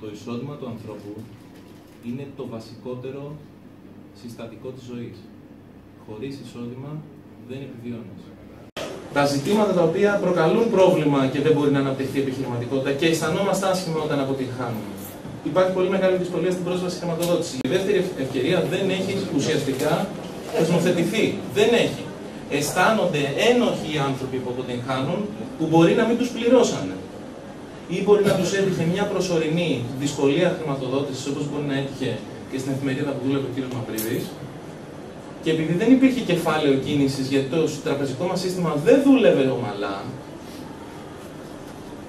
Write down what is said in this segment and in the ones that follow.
Το εισόδημα του ανθρώπου είναι το βασικότερο συστατικό της ζωής. Χωρίς εισόδημα δεν επιβιώνεις. Τα ζητήματα τα οποία προκαλούν πρόβλημα και δεν μπορεί να αναπτυχθεί η επιχειρηματικότητα και αισθανόμαστε άσχημα όταν αποτυγχάνουμε. Υπάρχει πολύ μεγάλη δυσκολία στην πρόσβαση στη χρηματοδότηση. Η δεύτερη ευκαιρία δεν έχει ουσιαστικά θεσμοθετηθεί. Δεν έχει. Αισθάνονται ένοχοι οι άνθρωποι που αποτυγχάνουν που μπορεί να μην τους πληρώσανε. Ή μπορεί να τους έτυχε μια προσωρινή δυσκολία χρηματοδότησης, όπως μπορεί να έτυχε και στην εφημερίδα που δούλευε ο κ. Μαυρίδης. Και επειδή δεν υπήρχε κεφάλαιο κίνησης, γιατί το τραπεζικό μας σύστημα δεν δούλευε ομαλά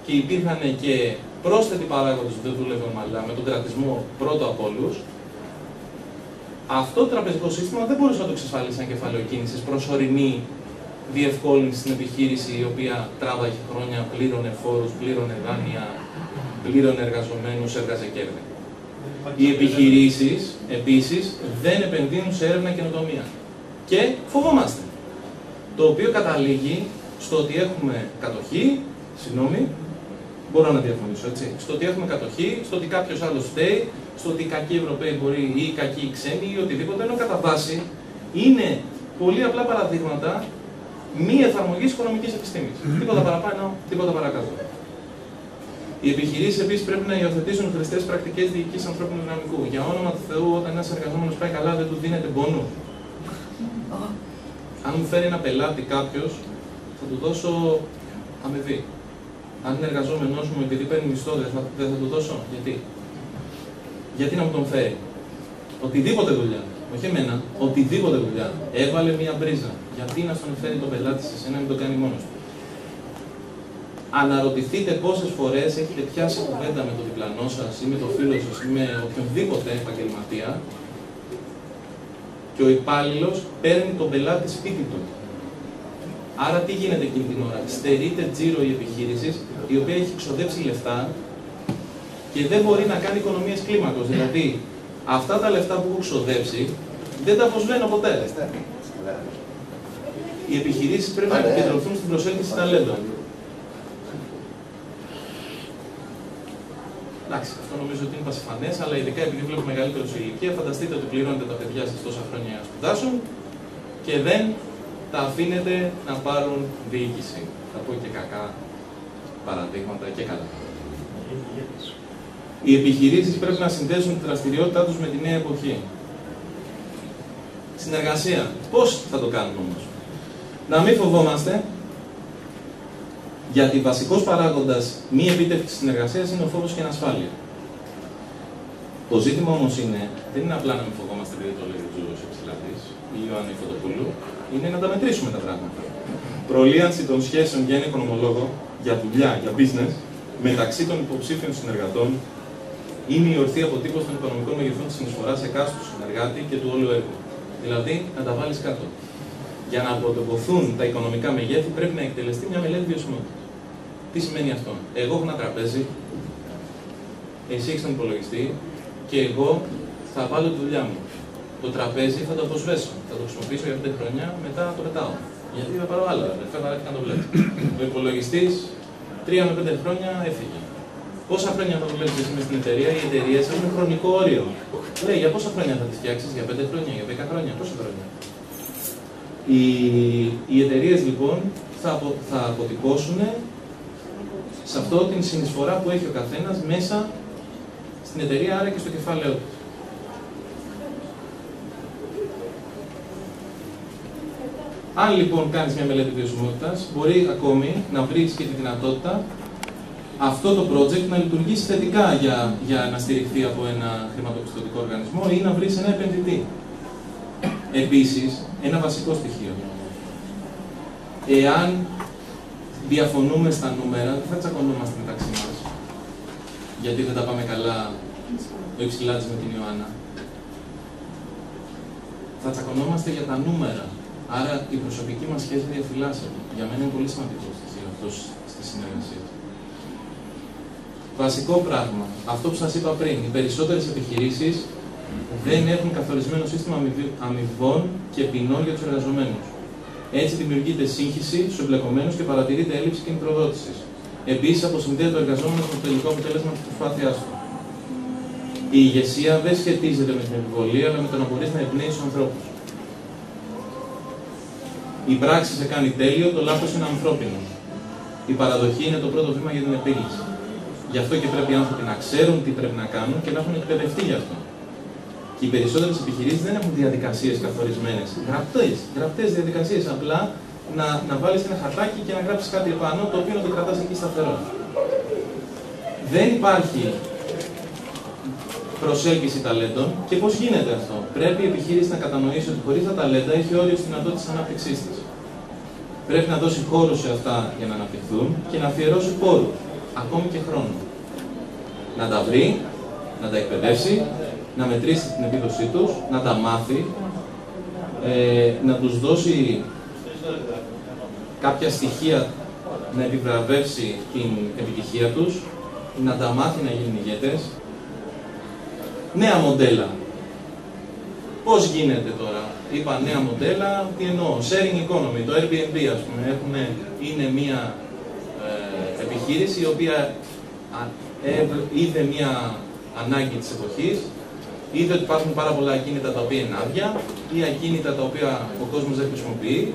και υπήρχαν και πρόσθετοι παράγοντες που δεν δούλευε ομαλά, με τον κρατισμό πρώτο από όλους, αυτό το τραπεζικό σύστημα δεν μπορούσε να το εξασφαλίσει σαν κεφάλαιο κίνησης, προσωρινή διευκόλυνση στην επιχείρηση η οποία τράβαγε χρόνια, πλήρωνε φόρους, πλήρωνε δάνεια, πλήρωνε εργαζομένους, έβγαζε κέρδη. Οι επιχειρήσεις, επίσης, δεν επενδύουν σε έρευνα και καινοτομία. Και φοβόμαστε. Το οποίο καταλήγει στο ότι έχουμε κατοχή, μπορώ να διαφωνήσω, έτσι. Στο ότι έχουμε κατοχή, στο ότι κάποιος άλλος φταίει, στο ότι οι κακοί Ευρωπαίοι μπορεί ή οι κακοί ξένοι ή οτιδήποτε, ενώ κατά βάση είναι πολύ απλά παραδείγματα μη εφαρμογής οικονομικής επιστήμης. Τίποτα παραπάνω, τίποτα παρακάτω. Οι επιχειρήσεις επίσης πρέπει να υιοθετήσουν χρηστές πρακτικές διοικήσης ανθρώπινου δυναμικού. Για όνομα του Θεού, όταν ένας εργαζόμενος πάει καλά, δεν του δίνεται μπόνου. Αν μου φέρει ένα πελάτη κάποιος, θα του δώσω αμοιβή. Αν είναι εργαζόμενος μου, επειδή παίρνει μισθό, δεν θα του δώσω. Γιατί? Γιατί να μου τον φέρει? Οτιδήποτε δουλειά. Όχι εμένα, οτιδήποτε δουλειά. Έβαλε μία μπρίζα. Γιατί να στον φέρει τον πελάτη σε εσένα, μην το κάνει μόνος του? Αναρωτηθείτε πόσες φορές έχετε πιάσει κουβέντα με τον διπλανό σας ή με τον φίλο σας ή με οποιονδήποτε επαγγελματία και ο υπάλληλος παίρνει τον πελάτη σπίτι του. Άρα τι γίνεται εκείνη την ώρα? Στερείται τζίρο η επιχείρηση, η οποία έχει ξοδέψει λεφτά και δεν μπορεί να κάνει οικονομίες κλίμακος. Δηλαδή, αυτά τα λεφτά που έχω ξοδέψει δεν τα αποσβαίνω ποτέ. Οι επιχειρήσεις πρέπει να επικεντρωθούν στην προσέλκυση ταλέντων. Εντάξει, αυτό νομίζω ότι είναι πασιφανές, αλλά ειδικά επειδή βλέπω μεγαλύτερο σε ηλικία, φανταστείτε ότι πληρώνετε τα παιδιά σας τόσα χρόνια να σπουδάσουν και δεν τα αφήνετε να πάρουν διοίκηση. Θα πω και κακά παραδείγματα και καλά. Οι επιχειρήσεις πρέπει να συνδέσουν τη δραστηριότητά τους με τη νέα εποχή. Συνεργασία. Πώς θα το κάνουμε όμως? Να μην φοβόμαστε, γιατί βασικός παράγοντας μη επίτευξης συνεργασίας είναι ο φόβος και η ανασφάλεια. Το ζήτημα όμως δεν είναι απλά να μην φοβόμαστε επειδή το λέει ο Τζούρος Υψηλάτης ή ο Ιωάννη Φωτοπούλου, είναι να τα μετρήσουμε τα πράγματα. Προλίανση των σχέσεων για ένα οικονομολόγο, για δουλειά, για business, μεταξύ των υποψήφιων συνεργατών είναι η ορθή αποτύπωση των οικονομικών μεγεθών της συνεισφοράς εκάστου συνεργάτη και του όλου έργου. Δηλαδή, να τα βάλεις κάτω. Για να αποτυπωθούν τα οικονομικά μεγέθη, πρέπει να εκτελεστεί μια μελέτη βιωσιμότητας. Τι σημαίνει αυτό? Εγώ έχω ένα τραπέζι, εσύ έχεις τον υπολογιστή και εγώ θα βάλω τη δουλειά μου. Το τραπέζι θα το αποσβέσω. Θα το χρησιμοποιήσω για 5 χρόνια, μετά το πετάω. Γιατί θα πάρω άλλο. Δεν θα να το βλέπω. Ο υπολογιστής 3 με 5 χρόνια έφυγε. Πόσα χρόνια θα δουλεύεις εσύ μες στην εταιρεία? Οι εταιρείες έχουν χρονικό όριο. Λέει για πόσα χρόνια θα τις φτιάξεις? Για 5 χρόνια, για 10 χρόνια, πόσα χρόνια? Οι εταιρείες λοιπόν θα αποτυπώσουν σε αυτό την συνεισφορά που έχει ο καθένας μέσα στην εταιρεία, άρα και στο κεφάλαιό του. Αν λοιπόν κάνεις μια μελέτη βιωσιμότητας, μπορεί ακόμη να βρεις και τη δυνατότητα αυτό το project να λειτουργήσει θετικά για να στηριχθεί από ένα χρηματοπιστωτικό οργανισμό ή να βρεις ένα επενδυτή. Επίσης, ένα βασικό στοιχείο. Εάν διαφωνούμε στα νούμερα, δεν θα τσακωνόμαστε μεταξύ μας. Γιατί δεν τα πάμε καλά ο Υψηλάτης με την Ιωάννα. Θα τσακωνόμαστε για τα νούμερα. Άρα η προσωπική μας σχέση διαφυλάσσεται. Για μένα είναι πολύ σημαντικό στοιχείο αυτό στη συνεργασία. Βασικό πράγμα, αυτό που σας είπα πριν, οι περισσότερες επιχειρήσεις δεν έχουν καθορισμένο σύστημα αμοιβών και ποινών για τους εργαζομένους. Έτσι δημιουργείται σύγχυση στους εμπλεκομένους και παρατηρείται έλλειψη κινητροδότησης. Επίσης, αποσυνδέεται ο εργαζόμενος με το τελικό αποτέλεσμα της προσπάθειάς του. Η ηγεσία δεν σχετίζεται με την επιβολή, αλλά με το να μπορείς να εμπνέεις τους ανθρώπους. Η πράξη σε κάνει τέλειο, το λάθος είναι ανθρώπινο. Η παραδοχή είναι το πρώτο βήμα για την επίλυση. Γι' αυτό και πρέπει οι άνθρωποι να ξέρουν τι πρέπει να κάνουν και να έχουν εκπαιδευτεί γι' αυτό. Και οι περισσότερες επιχειρήσεις δεν έχουν διαδικασίες καθορισμένες. Γραπτές διαδικασίες. Απλά να βάλεις ένα χαρτάκι και να γράψεις κάτι επάνω, το οποίο να το κρατάς εκεί σταθερό. Δεν υπάρχει προσέλκυση ταλέντων. Και πώς γίνεται αυτό? Πρέπει η επιχείρηση να κατανοήσει ότι χωρίς τα ταλέντα έχει όριο στη δυνατότητα της ανάπτυξής της. Πρέπει να δώσει χώρο σε αυτά για να αναπτυχθούν και να αφιερώσει πόρους, ακόμη και χρόνο. Να τα βρει, να τα εκπαιδεύσει, να μετρήσει την επίδοσή τους, να τα μάθει, να τους δώσει κάποια στοιχεία να επιβραβεύσει την επιτυχία τους, να τα μάθει να γίνουν ηγέτες. Νέα μοντέλα. Πώς γίνεται τώρα? Είπα νέα μοντέλα, τι εννοώ? Sharing economy, το Airbnb ας πούμε, είναι μια επιχείρηση η οποία είδε μια ανάγκη της εποχής, είδε ότι υπάρχουν πάρα πολλά ακίνητα τα οποία είναι άδεια ή ακίνητα τα οποία ο κόσμος δεν χρησιμοποιεί.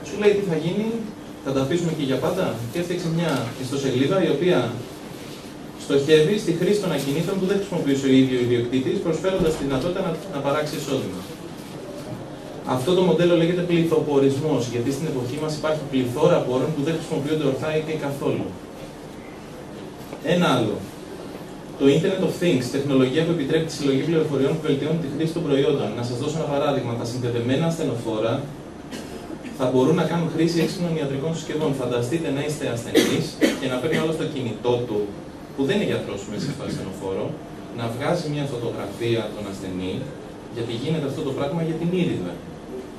Σου λέει τι θα γίνει, θα τα αφήσουμε εκεί για πάντα, και έφτιαξε μια ιστοσελίδα η οποία στοχεύει στη χρήση των ακινήτων που δεν χρησιμοποιούσε ο ίδιος ο ιδιοκτήτης, προσφέροντας τη δυνατότητα να παράξει εισόδημα. Αυτό το μοντέλο λέγεται πληθοπορισμός, γιατί στην εποχή μας υπάρχει πληθώρα πόρων που δεν χρησιμοποιούνται ορθά ή καθόλου. Ένα άλλο. Το Internet of Things, τεχνολογία που επιτρέπει τη συλλογή πληροφοριών που βελτιώνει τη χρήση των προϊόντων. Να σας δώσω ένα παράδειγμα. Τα συνδεδεμένα ασθενοφόρα θα μπορούν να κάνουν χρήση έξυπνων ιατρικών συσκευών. Φανταστείτε να είστε ασθενείς και να παίρνει όλο στο κινητό του, που δεν είναι γιατρός μέσα στο ασθενοφόρο, να βγάζει μια φωτογραφία των ασθενή, γιατί γίνεται αυτό το πράγμα για την ήριδα.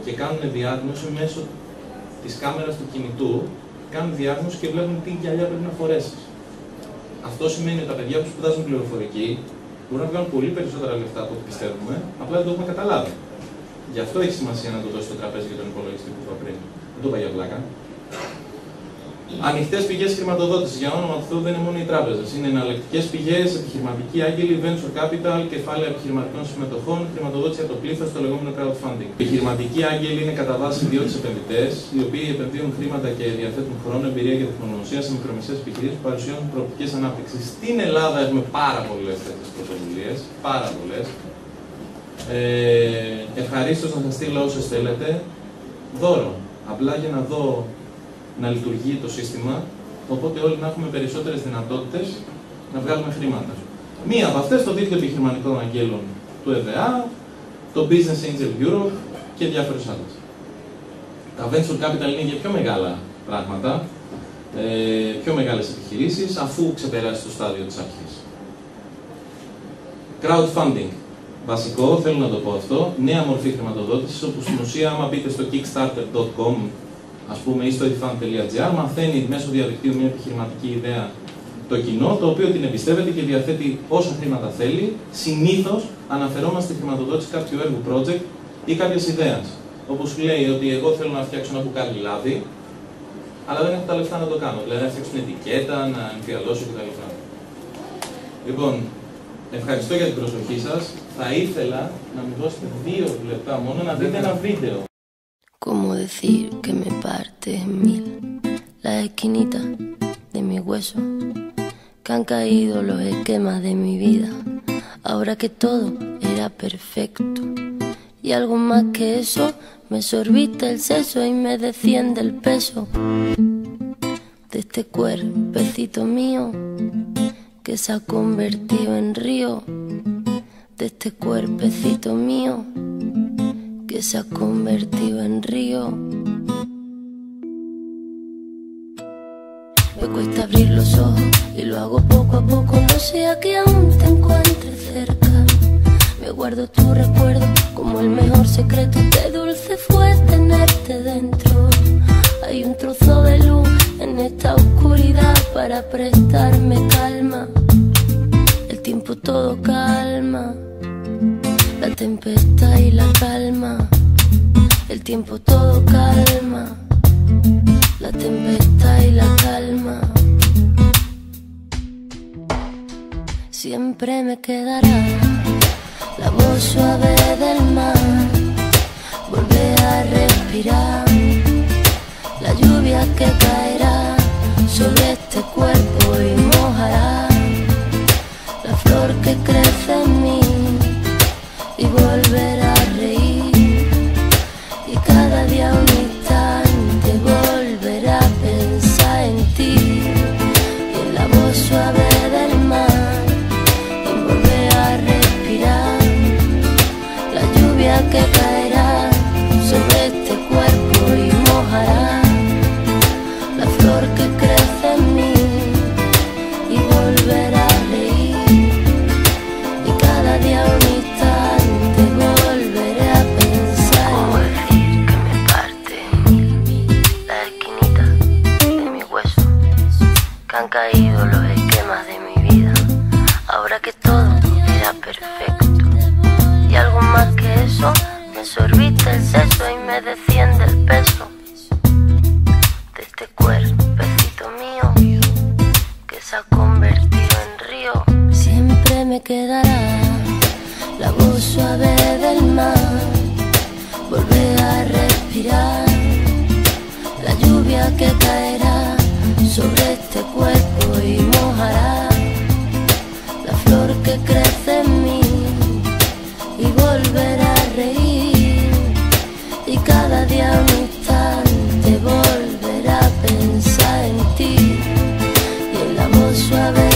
Και κάνουν διάγνωση μέσω της κάμερας του κινητού, κάνουν διάγνωση και βλέπουν τι γυαλιά πρέπει να φορέσεις. Αυτό σημαίνει ότι τα παιδιά που σπουδάζουν πληροφορική μπορούν να βγάλουν πολύ περισσότερα λεφτά από ό,τι πιστεύουμε, απλά δεν το έχουμε καταλάβει. Γι' αυτό έχει σημασία να το δώσει στο τραπέζι για τον υπολογιστή που είπα πριν. Δεν το είπα για πλάκα. Ανοιχτές πηγές χρηματοδότησης. Για όνομα του Θεού δεν είναι μόνο οι τράπεζες. Είναι εναλλακτικές πηγές, επιχειρηματικοί άγγελοι, venture capital, κεφάλαια επιχειρηματικών συμμετοχών, χρηματοδότηση από το πλήθος, το λεγόμενο crowdfunding. Οι επιχειρηματικοί άγγελοι είναι κατά βάση ιδιώτες επενδυτές, οι οποίοι επενδύουν χρήματα και διαθέτουν χρόνο, εμπειρία και τεχνογνωσία σε μικρομεσαίες επιχειρήσεις που παρουσιάζουν προοπτικές ανάπτυξης. Στην Ελλάδα έχουμε πάρα πολλές τέτοιες πρωτοβουλίες. Πάρα πολλές. Ευχαρίστως να σας στείλω όσες θέλετε. Δώρο. Απλά για να δω να λειτουργεί το σύστημα, οπότε όλοι να έχουμε περισσότερες δυνατότητες να βγάλουμε χρήματα. Μία από αυτές το Δίκτυο Επιχειρηματικών Αγγέλων του ΕΔΕΑ, το Business Angel Europe και διάφορες άλλες. Τα Venture Capital είναι για πιο μεγάλα πράγματα, πιο μεγάλες επιχειρήσεις, αφού ξεπεράσει το στάδιο της αρχής. Crowdfunding. Βασικό, θέλω να το πω αυτό, νέα μορφή χρηματοδότησης, όπου στην ουσία άμα μπείτε στο kickstarter.com, ας πούμε, ή στο ifund.gr, μαθαίνει μέσω διαδικτύου μια επιχειρηματική ιδέα το κοινό, το οποίο την εμπιστεύεται και διαθέτει όσα χρήματα θέλει. Συνήθως αναφερόμαστε στη χρηματοδότηση κάποιου έργου project ή κάποιας ιδέας. Όπως λέει ότι εγώ θέλω να φτιάξω ένα μπουκάλι λάδι, αλλά δεν έχω τα λεφτά να το κάνω. Δηλαδή να φτιάξω την ετικέτα, να εμφιαλώσω κτλ. Λοιπόν, ευχαριστώ για την προσοχή σας. Θα ήθελα να μου δώσετε 2 λεπτά μόνο να δείτε ένα βίντεο. ¿Cómo decir que me parte en mil las esquinitas de mi hueso? Que han caído los esquemas de mi vida, ahora que todo era perfecto. Y algo más que eso, me sorbite el seso y me desciende el peso de este cuerpecito mío que se ha convertido en río, de este cuerpecito mío que se ha convertido en río. Me cuesta abrir los ojos y lo hago poco a poco, no sea que aún te encuentres cerca. Me guardo tu recuerdo como el mejor secreto, qué dulce fue tenerte dentro. Hay un trozo de luz en esta oscuridad para prestarme calma. El tiempo todo calma, la tempestad y la calma. El tiempo todo calma, la tempestad y la calma. Siempre me quedará la voz suave del mar, volver a respirar, la lluvia que caerá sobre este cuerpo y mojará la flor que crece en mí, y volver a reír, y cada día un instante volver a pensar en ti, y en la voz suave del mar, y volver a respirar, la lluvia que caerá sobre este cuerpo y mojará la flor que crece en mí, y volver a reír, y cada día un instante volveré a pensar. ¿Cómo decir que me parte la esquinita de mi hueso, que han caído los esquemas de mi vida, ahora que todo era perfecto, y algo más que eso, me sorbite el seso y me desciende el peso de este cuerpecito mío que se ha convertido en río. Siempre me quedará la voz suave del mar, volver a respirar, la lluvia que caerá sobre este cuerpo y mojará la flor que crece en mí, y volver a reír, y cada día un instante volver a pensar en ti, y en la voz suave